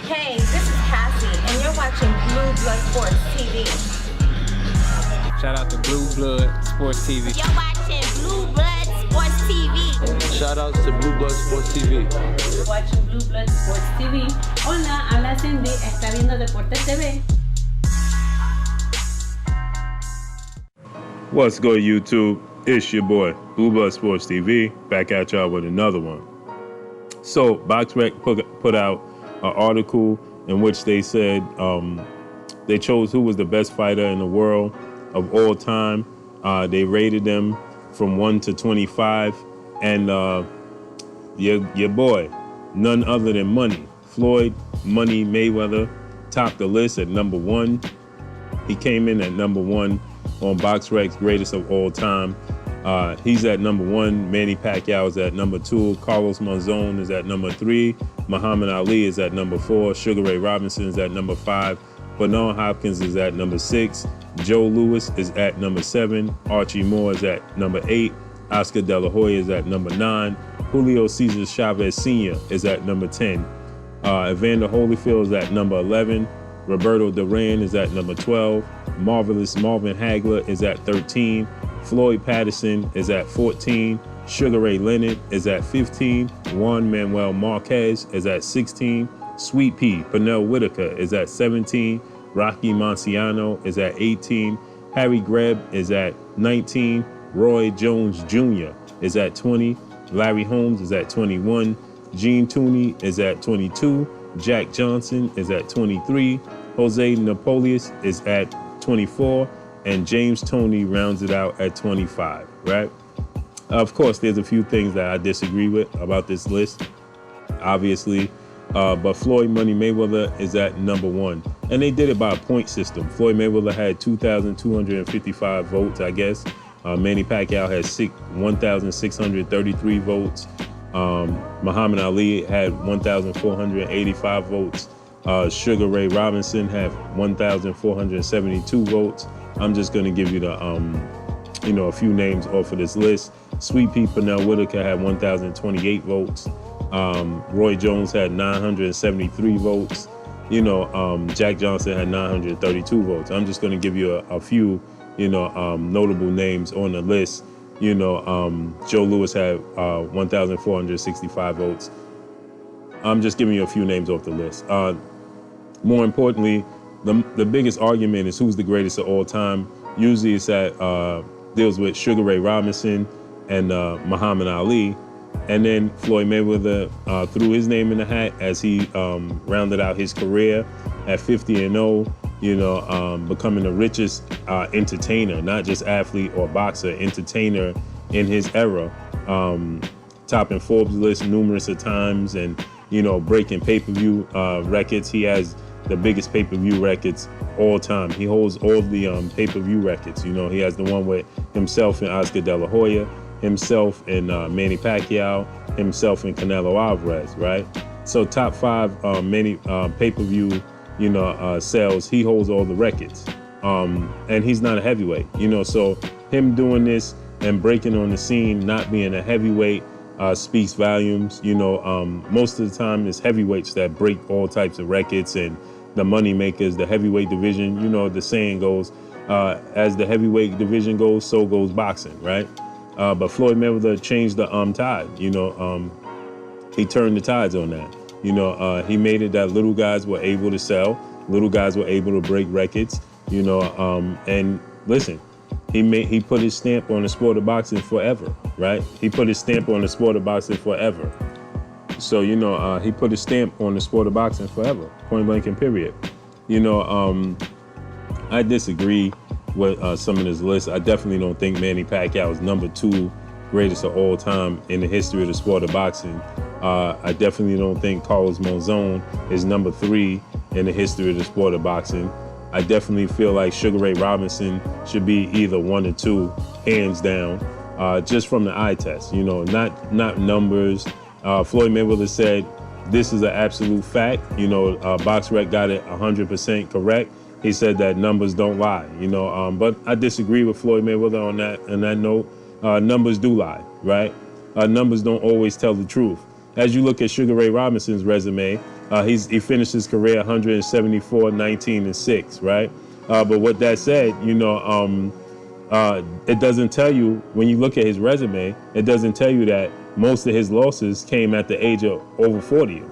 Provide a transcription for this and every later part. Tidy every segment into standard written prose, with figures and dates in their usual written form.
Hey, this is Cassie, and you're watching Blue Blood Sports TV. Shout out to Blue Blood Sports TV. You're watching Blue Blood Sports TV. Shout outs to Blue Blood Sports TV. You're watching Blue Blood Sports TV. Hola, habla Cindy, está viendo Deportes TV. What's good, YouTube? It's your boy, Blue Blood Sports TV, back at y'all with another one. So, BoxRec put out an article in which they said they chose who was the best fighter in the world of all time. They rated them from 1 to 25, and your boy, none other than Floyd Mayweather, topped the list at number 1. He came in at number 1 on BoxRec's greatest of all time. He's at number 1. Manny Pacquiao is at number 2. Carlos Monzon is at number 3. Muhammad Ali is at number 4. Sugar Ray Robinson is at number 5. Bernard Hopkins is at number 6. Joe Louis is at number 7. Archie Moore is at number 8. Oscar De La Hoya is at number 9. Julio Cesar Chavez Sr. is at number 10. Evander Holyfield is at number 11. Roberto Duran is at number 12. Marvelous Marvin Hagler is at 13. Floyd Patterson is at 14. Sugar Ray Leonard is at 15. Juan Manuel Marquez is at 16. Sweet Pea Pernell Whitaker is at 17. Rocky Marciano is at 18. Harry Greb is at 19. Roy Jones Jr. is at 20. Larry Holmes is at 21. Gene Tooney is at 22. Jack Johnson is at 23. Jose Napoleon is at 24. And James Toney rounds it out at 25, right? Of course, there's a few things that I disagree with about this list, obviously. But Floyd Money Mayweather is at number 1. And they did it by a point system. Floyd Mayweather had 2,255 votes, I guess. Manny Pacquiao had 1,633 votes. Muhammad Ali had 1,485 votes. Sugar Ray Robinson had 1,472 votes. I'm just going to give you the, a few names off of this list. Sweet Pea Pernell Whitaker had 1,028 votes. Roy Jones had 973 votes. Jack Johnson had 932 votes. I'm just going to give you a few, notable names on the list. Joe Louis had 1,465 votes. I'm just giving you a few names off the list. More importantly, the biggest argument is who's the greatest of all time. Usually it's deals with Sugar Ray Robinson and Muhammad Ali. And then Floyd Mayweather threw his name in the hat as he rounded out his career at 50-0, becoming the richest entertainer, not just athlete or boxer, entertainer in his era, topping Forbes list numerous of times and, breaking pay-per-view records. He has the biggest pay-per-view records all time. He holds all the pay-per-view records. He has the one with himself and Oscar De La Hoya, himself and Manny Pacquiao, himself and Canelo Alvarez, right? So top 5 many pay-per-view, sales, he holds all the records. And he's not a heavyweight, so him doing this and breaking on the scene, not being a heavyweight, speaks volumes. Most of the time it's heavyweights that break all types of records, and the money makers, the heavyweight division, the saying goes, as the heavyweight division goes, so goes boxing, right? But Floyd Mayweather changed the tide. He turned the tides on that. He made it that little guys were able to sell, little guys were able to break records. And listen, he put his stamp on the sport of boxing forever, right? He put his stamp on the sport of boxing forever. So he put his stamp on the sport of boxing forever, point blank and period. I disagree with some of this list. I definitely don't think Manny Pacquiao is number 2 greatest of all time in the history of the sport of boxing. I definitely don't think Carlos Monzon is number 3 in the history of the sport of boxing. I definitely feel like Sugar Ray Robinson should be either 1 or 2, hands down, just from the eye test, not numbers. Floyd Mayweather said this is an absolute fact. BoxRec got it 100% correct. He said that numbers don't lie, but I disagree with Floyd Mayweather on that note. Numbers do lie, right? Numbers don't always tell the truth. As you look at Sugar Ray Robinson's resume, He finished his career 174, 19 and 6, right? But with that said, it doesn't tell you, when you look at his resume, it doesn't tell you that most of his losses came at the age of over 40.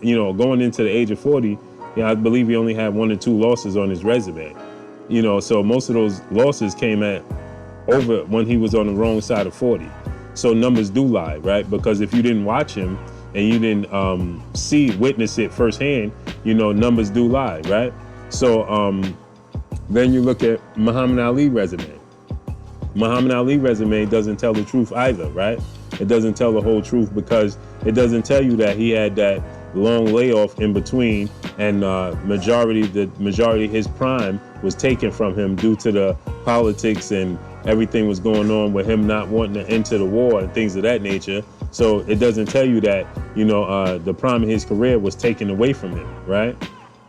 Going into the age of 40, I believe he only had 1 or 2 losses on his resume. So most of those losses came at over when he was on the wrong side of 40. So numbers do lie, right? Because if you didn't watch him and you didn't witness it firsthand, numbers do lie, right? So then you look at Muhammad Ali resume. Muhammad Ali resume doesn't tell the truth either, right? It doesn't tell the whole truth, because it doesn't tell you that he had that long layoff in between, and majority of his prime was taken from him due to the politics and everything was going on with him not wanting to enter the war and things of that nature. So it doesn't tell you that, the prime of his career was taken away from him, right?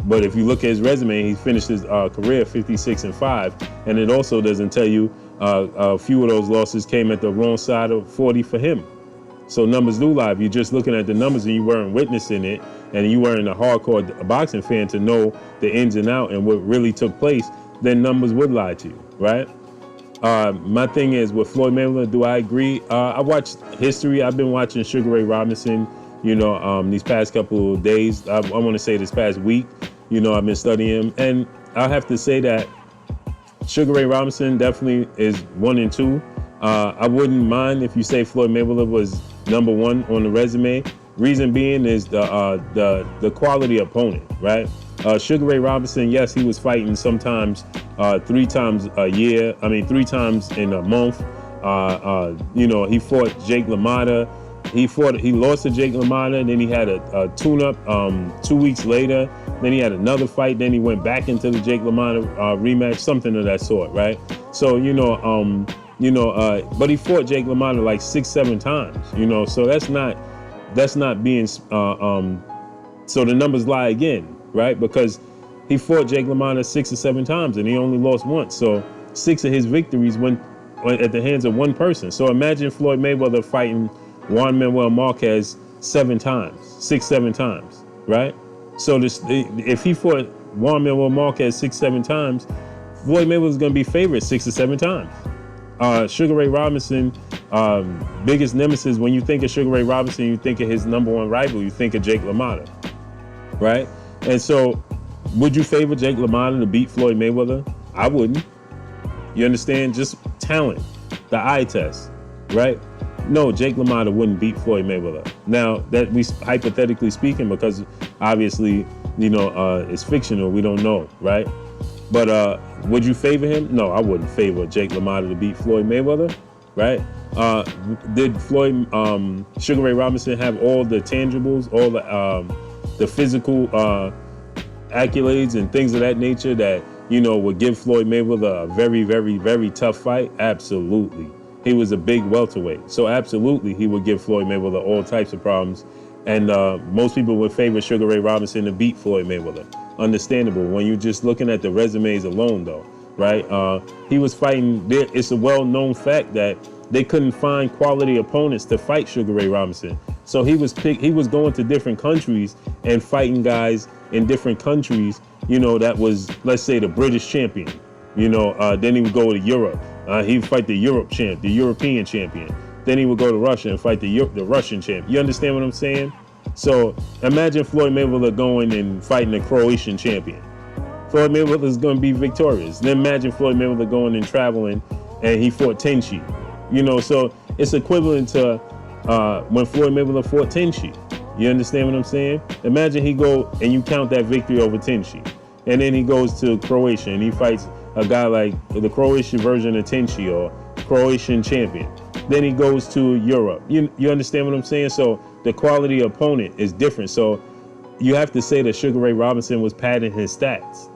But if you look at his resume, he finished his career 56 and 5, and it also doesn't tell you a few of those losses came at the wrong side of 40 for him. So numbers do lie. If you're just looking at the numbers and you weren't witnessing it, and you weren't a hardcore boxing fan to know the ins and out and what really took place, then numbers would lie to you, right? My thing is, with Floyd Mayweather, do I agree? I watched history. I've been watching Sugar Ray Robinson, these past couple of days. I want to say this past week, I've been studying him. And I'll have to say that Sugar Ray Robinson definitely is 1 and 2. I wouldn't mind if you say Floyd Mayweather was number 1 on the resume. Reason being is the quality opponent, right? Sugar Ray Robinson, yes, he was fighting sometimes 3 times a year. 3 times in a month. He fought Jake LaMotta. He lost to Jake LaMotta, and then he had a tune-up 2 weeks later. Then he had another fight. Then he went back into the Jake LaMotta rematch, something of that sort, right? So but he fought Jake LaMotta like 6-7 times, so that's not being so the numbers lie again, right? Because he fought Jake LaMotta 6 or 7 times and he only lost once. So 6 of his victories went at the hands of one person. So imagine Floyd Mayweather fighting Juan Manuel Marquez 7 times, 6-7 times, right? So if he fought Juan Manuel Marquez 6-7 times, Floyd Mayweather's going to be favored 6 or 7 times. Sugar Ray Robinson, biggest nemesis, when you think of Sugar Ray Robinson, you think of his number 1 rival, you think of Jake LaMotta, right? And so, would you favor Jake LaMotta to beat Floyd Mayweather? I wouldn't. You understand? Just talent, the eye test, right? No, Jake LaMotta wouldn't beat Floyd Mayweather. Now, that we hypothetically speaking, because obviously, it's fictional, we don't know, right? But would you favor him? No, I wouldn't favor Jake LaMotta to beat Floyd Mayweather, right? Did Sugar Ray Robinson have all the tangibles, all the physical accolades and things of that nature that, would give Floyd Mayweather a very, very, very tough fight? Absolutely. He was a big welterweight. So absolutely, he would give Floyd Mayweather all types of problems. And most people would favor Sugar Ray Robinson to beat Floyd Mayweather. Understandable when you're just looking at the resumes alone, though, right? He was fighting. It's a well-known fact that they couldn't find quality opponents to fight Sugar Ray Robinson. So he was going to different countries and fighting guys in different countries. That was, let's say, the British champion. Then he would go to Europe. He would fight the European champion. Then he would go to Russia and fight the Russian champion. You understand what I'm saying? So imagine Floyd Mayweather going and fighting the Croatian champion. Floyd Mayweather is going to be victorious. Then imagine Floyd Mayweather going and traveling, and he fought Tenchi. So it's equivalent to when Floyd Mayweather fought Tenchi. You understand what I'm saying? Imagine he go and you count that victory over Tenchi, and then he goes to Croatia and he fights a guy like the Croatian version of Tenchi or Croatian champion. Then he goes to Europe. You understand what I'm saying? So the quality opponent is different. So you have to say that Sugar Ray Robinson was padding his stats,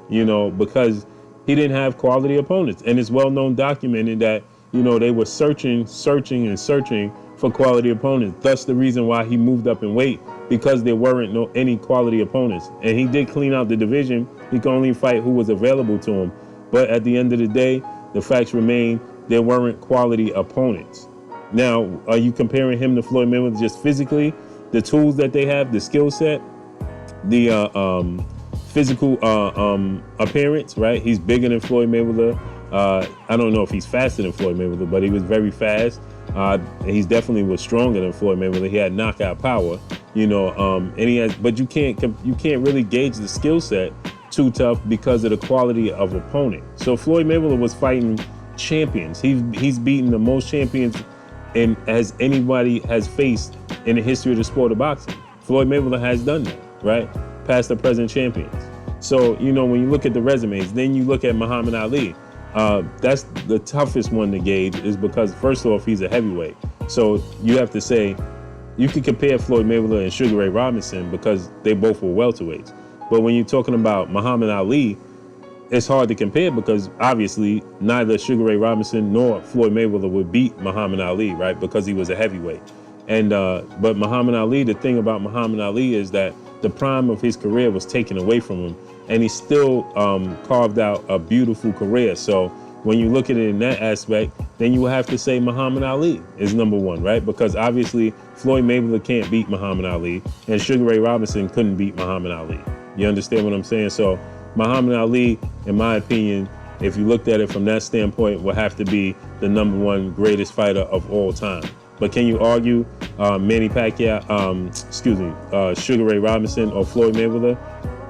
because he didn't have quality opponents. And it's well-known, documented that, they were searching for quality opponents. Thus the reason why he moved up in weight, because there weren't any quality opponents. And he did clean out the division. He could only fight who was available to him. But at the end of the day, the facts remain, there weren't quality opponents. Now, are you comparing him to Floyd Mayweather just physically, the tools that they have, the skill set? physical appearance, right? He's bigger than Floyd Mayweather. I don't know if he's faster than Floyd Mayweather, but he was very fast. He's definitely was stronger than Floyd Mayweather. He had knockout power, you know, and he has, but you can't really gauge the skill set too tough because of the quality of opponent. So Floyd Mayweather was fighting champions. He's beaten the most champions as anybody has faced in the history of the sport of boxing. Floyd Mayweather has done that, right? Past the present champions. So, you know, when you look at the resumes, then you look at Muhammad Ali. That's the toughest one to gauge, is because first off, he's a heavyweight. So you have to say, you could compare Floyd Mayweather and Sugar Ray Robinson because they both were welterweights. But when you're talking about Muhammad Ali, it's hard to compare because obviously neither Sugar Ray Robinson nor Floyd Mayweather would beat Muhammad Ali, right? Because he was a heavyweight. And but Muhammad Ali, the thing about Muhammad Ali is that the prime of his career was taken away from him, and he still carved out a beautiful career. So when you look at it in that aspect, then you have to say Muhammad Ali is number one, right? Because obviously Floyd Mayweather can't beat Muhammad Ali, and Sugar Ray Robinson couldn't beat Muhammad Ali. You understand what I'm saying? So Muhammad Ali, in my opinion, if you looked at it from that standpoint, will have to be the number one greatest fighter of all time. But can you argue Manny Pacquiao, Sugar Ray Robinson or Floyd Mayweather?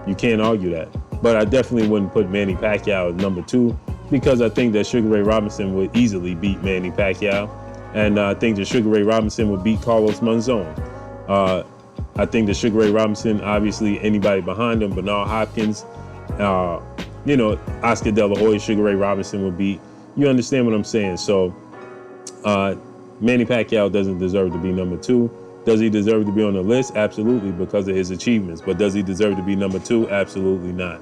You can't argue that. But I definitely wouldn't put Manny Pacquiao as number two because I think that Sugar Ray Robinson would easily beat Manny Pacquiao. And I think that Sugar Ray Robinson would beat Carlos Monzon. I think that Sugar Ray Robinson, obviously anybody behind him, Bernard Hopkins, you know, Oscar De La Hoya, Sugar Ray Robinson would beat. You understand what I'm saying? So Manny Pacquiao doesn't deserve to be number two. Does he deserve to be on the list? Absolutely, because of his achievements. But does he deserve to be number two? Absolutely not.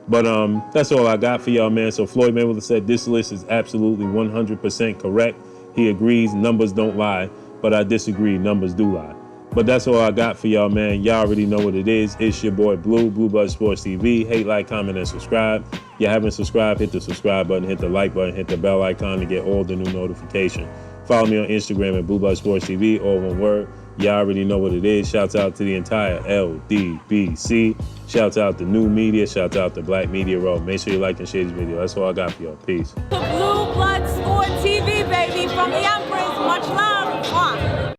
But that's all I got for y'all, man. So Floyd Mayweather said this list is absolutely 100% correct. He agrees, numbers don't lie. But I disagree, numbers do lie. But that's all I got for y'all, man. Y'all already know what it is. It's your boy Blue Blood Sports TV. Hate, like, comment, and subscribe. If you haven't subscribed, hit the subscribe button, hit the like button, hit the bell icon to get all the new notifications. Follow me on Instagram at Blue Blood Sports TV, all one word. Y'all already know what it is. Shouts out to the entire LDBC. Shouts out to New Media. Shouts out to Black Media Row. Make sure you like and share this video. That's all I got for y'all. Peace. Blue Blood Sport TV, baby, from the Empress. Much love.